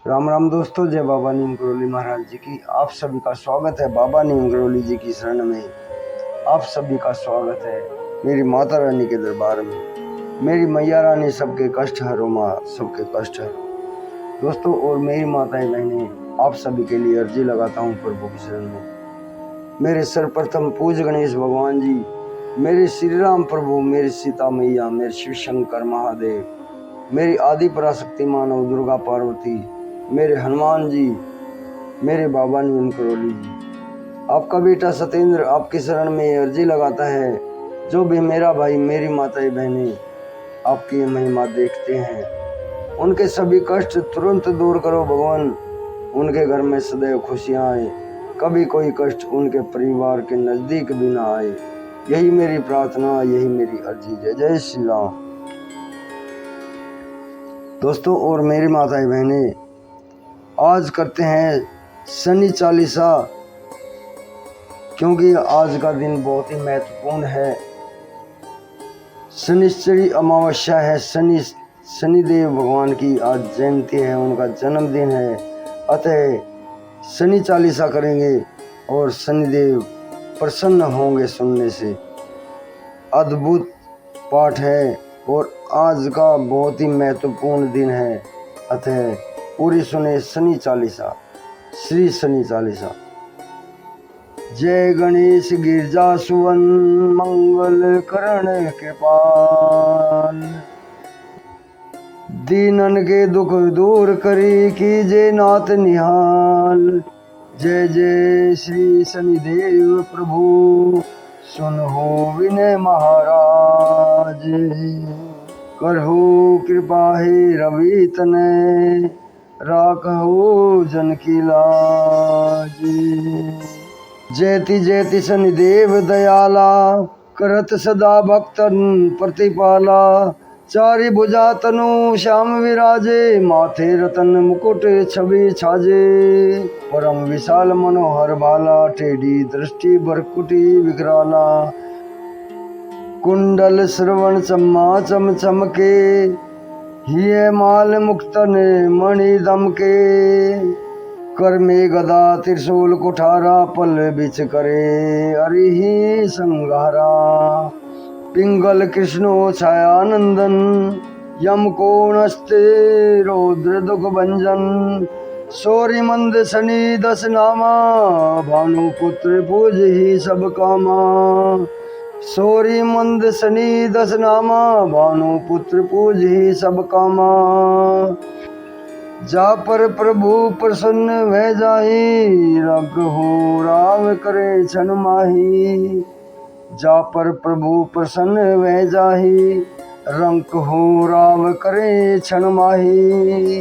राम राम दोस्तों, जय बाबा नीम करोली महाराज जी की। आप सभी का स्वागत है बाबा नीम करोली जी की शरण में। आप सभी का स्वागत है मेरी माता रानी के दरबार में। मेरी मैया रानी सबके कष्ट हरो, माँ सबके कष्ट हरो। दोस्तों और मेरी माताएं बहनें, आप सभी के लिए अर्जी लगाता हूँ प्रभु की शरण में। मेरे सर्वप्रथम पूज्य गणेश भगवान जी, मेरे श्री राम प्रभु, मेरी सीता मैया, मेरे शिव शंकर महादेव, मेरी आदि पराशक्ति मानव दुर्गा पार्वती, मेरे हनुमान जी, मेरे बाबा नीम करोली जी। आपका बेटा सत्येंद्र आपकी शरण में अर्जी लगाता है। जो भी मेरा भाई मेरी माताएं बहनें आपकी महिमा देखते हैं, उनके सभी कष्ट तुरंत दूर करो भगवान। उनके घर में सदैव खुशियां आए, कभी कोई कष्ट उनके परिवार के नजदीक भी ना आए। यही मेरी प्रार्थना, यही मेरी अर्जी। जय जय श्री राम। दोस्तों और मेरी माताएं बहनें, आज करते हैं शनि चालीसा, क्योंकि आज का दिन बहुत ही महत्वपूर्ण है। शनिश्चरी अमावस्या है। शनिदेव भगवान की आज जयंती है, उनका जन्मदिन है। अतः शनि चालीसा करेंगे और शनिदेव प्रसन्न होंगे सुनने से। अद्भुत पाठ है और आज का बहुत ही महत्वपूर्ण दिन है। अतः पूरी सुने शनि चालीसा, श्री शनि चालीसा। जय गणेश गिरजा सुवन, मंगल करण के पाल, दीनन के दुख दूर करी, कीजे नाथ निहाल। जय जय श्री शनिदेव प्रभु, सुन हो विनय महाराज, करहु कृपा हे रवि तनय, राखहु जन की लाज। जयति जयति शनिदेव दयाला, करत सदा भक्तन प्रतिपाला। चारि भुजा तनु श्याम विराजे, माथे रतन मुकुट छवि छाजे। परम विशाल मनोहर भाला, टेढ़ी दृष्टि बरकुटी विकराला। कुंडल श्रवण चम्मा चम चमके, हिये माल मुक्तन मणि दमके। कर में गदा त्रिशूल कुठारा, पल बिच करे अरिहि संघारा। पिंगल कृष्णो छायानंदन, यम कोणस्ते रौद्र दुख भंजन। सोरी मंद शनि दस नामा, भानुपुत्र पूज ही सब कामा। सोरी मंद शनि दस नामा, भानुपुत्र पूज ही सब कामा। जा पर प्रभु प्रसन्न भय जाहि, रघु राम करे छन माही। जा पर प्रभु प्रसन्न भय जाहि, रघु राम करे छन माही।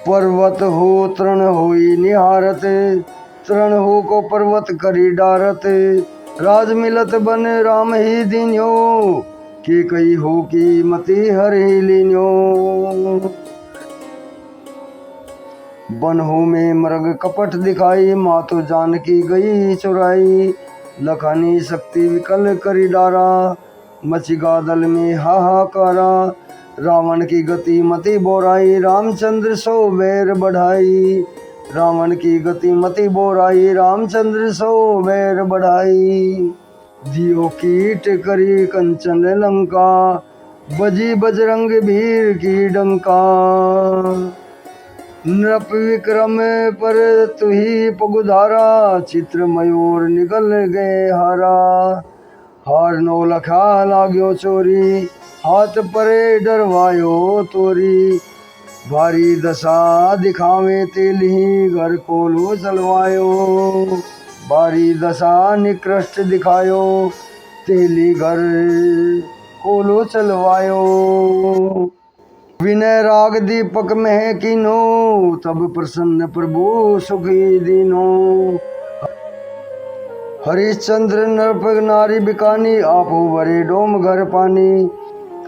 पर्वत हो तृण होई निहारत, तृण हो को पर्वत करी डारत। राज मिलत बन राम ही दीन्यो, के कई हो की मति हरि लीन्यो। बनहु में मृग कपट दिखाई, मातु जानकी गई चुराई। लखनी शक्ति विकल करी डारा, मची गादल में हाहाकारा। रावण की गति मति बोराई, रामचंद्र सो बैर बढ़ाई। रावण की गति मति बोराई, रामचंद्र सो बैर बढ़ाई। दियो कीट करी कंचन लंका, बजी बजरंग वीर की डंका। नृप विक्रम पर तुही पगुधारा, चित्र मयूर निगल गए हारा। हार नो लखा लाग्यो चोरी, हाथ परे डरवायो तोरी। भारी दशा दिखावे तेलही, घर कोलो चलवायो। भारी दशा निकृष्ट दिखायो, तेली घर कोलो चलवायो। विनय राग दीपक में कीनो, तब प्रसन्न प्रभु सुखी दीनो। हरिश्चंद्र नरप नारी बिकानी, आपो बरे डोम घर पानी।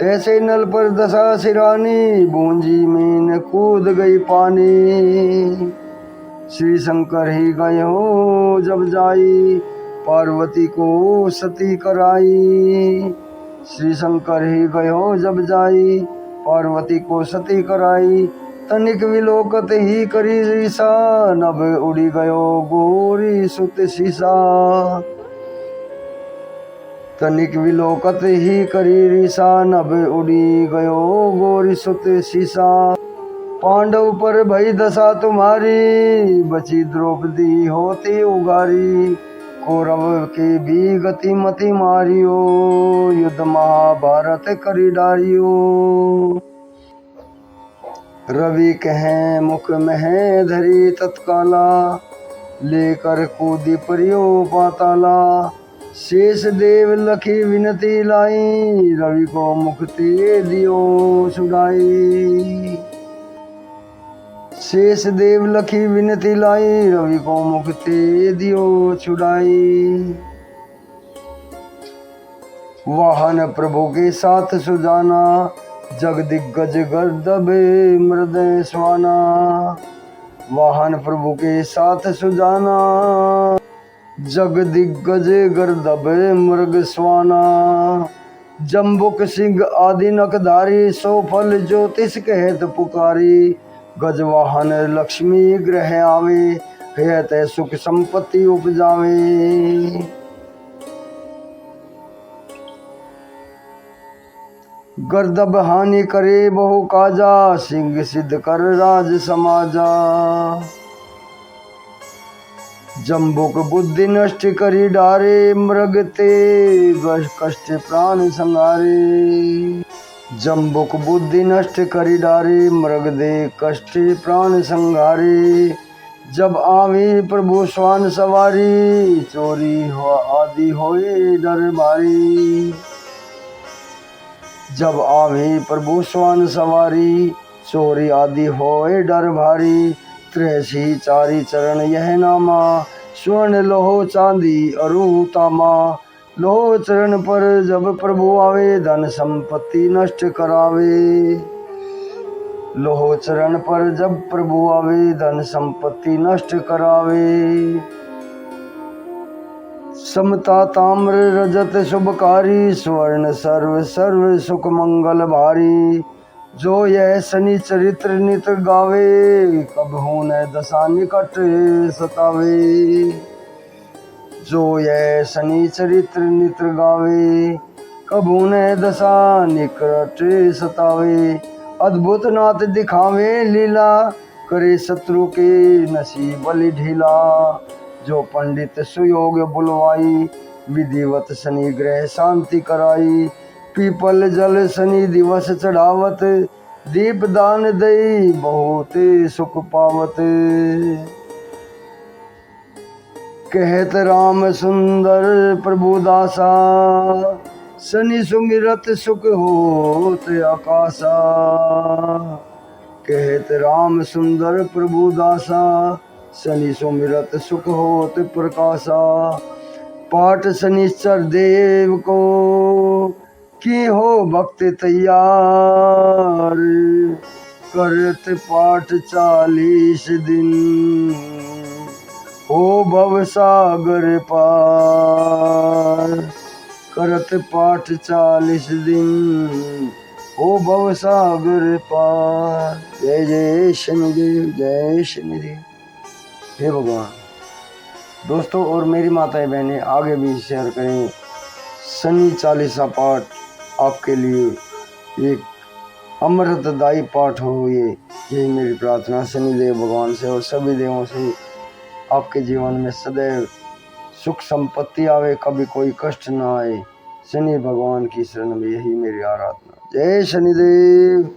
ऐसे नल पर दशा सिरानी, बूंजी में न कूद गई पानी। श्री शंकर ही गए हो जब जाई, पार्वती को सती कराई। श्री शंकर ही गए हो जब जाई, पार्वती को सती कराई। तनिक विलोकत ही करी रीसा, नभ उड़ी गयो गोरी सुत सीसा। तनिक विलोकत ही करी रीसा, नभ उड़ी गयो गोरी सुत सीसा। पांडव पर भई दशा तुम्हारी, बची द्रौपदी होती उगारी। कौरव के भी गति मति मारियो, युद्ध महाभारत करी डारियो। रवि कहें मुख में धरी तत्काला, लेकर कूदी परियो पाताला। शेष देव लखी विनती लाई, रवि को मुक्ति दियो छुड़ाई। शेष देव लखी विनती लाई, रवि को मुक्ति दियो छुड़ाई। वाहन प्रभु के साथ सुजाना, जग दिग्गज गर्दभ मृदय स्वाना। वाहन प्रभु के साथ सुजाना, जग दिग्गज गर्दभ मृग स्वाना। जम्बुक सिंह आदि नखधारी, सो फल ज्योतिष कहत पुकारी। गजवाहन लक्ष्मी ग्रह आवे, कहत सुख संपत्ति उपजावे। गर्दभ हानि करे बहु काजा, सिंह सिद्ध कर राज समाजा। जम्बुक बुद्धि नष्ट करी डारे, मृग ते कष्ट प्राण संगारे। जम्बुक बुद्धि नष्ट करी डारे, मृग दे कष्ट प्राण संगारे। जब आवी प्रभु स्वान सवारी, चोरी हो आदि होए डर भारी। जब आवी प्रभु स्वान सवारी, चोरी आदि होए डर भारी। त्रेसी चारी चरण यह नामा, स्वर्ण लोहो चांदी अरु तामा। लोहो चरण पर जब प्रभु आवे, धन संपत्ति नष्ट करावे। लोहो चरण पर जब प्रभु आवे, धन संपत्ति नष्ट करावे। समता ताम्र रजत शुभकारी, स्वर्ण सर्व सर्व सुख मंगल भारी। जो यह शनि चरित्र नित गावे, कब हो न दशा निकट सतावे। जो यह शनि चरित्र नित गावे, कब हो न दशा निकट सतावे। अद्भुत नाथ दिखावे लीला, करे शत्रु के नसीब बलि ढीला। जो पंडित सुयोग बुलवाई, विधिवत शनि ग्रह शांति कराई। पीपल जल शनि दिवस चढ़ावत, दीप दान दई बहुत सुख पावत। कहत राम सुंदर प्रभु दासा, शनि सुमिरत सुख होत आकाशा। कहत राम सुंदर प्रभु दासा, शनि सुमिरत सुख होत प्रकाशा। पाठ शनिश्चर देव को, की हो भक्त तैयार। करत पाठ 40 दिन, हो भव सागर पार। करत पाठ 40 दिन, हो भव सागर पार। जय जय शनिदेव, जय शनिदेव। हे भगवान, दोस्तों और मेरी माताएं बहनें आगे भी शेयर करें। शनि चालीसा पाठ आपके लिए एक अमृतदायी पाठ हो, यही मेरी प्रार्थना शनिदेव भगवान से और सभी देवों से। आपके जीवन में सदैव सुख संपत्ति आवे, कभी कोई कष्ट ना आए। शनि भगवान की शरण में यही मेरी आराधना। जय शनिदेव।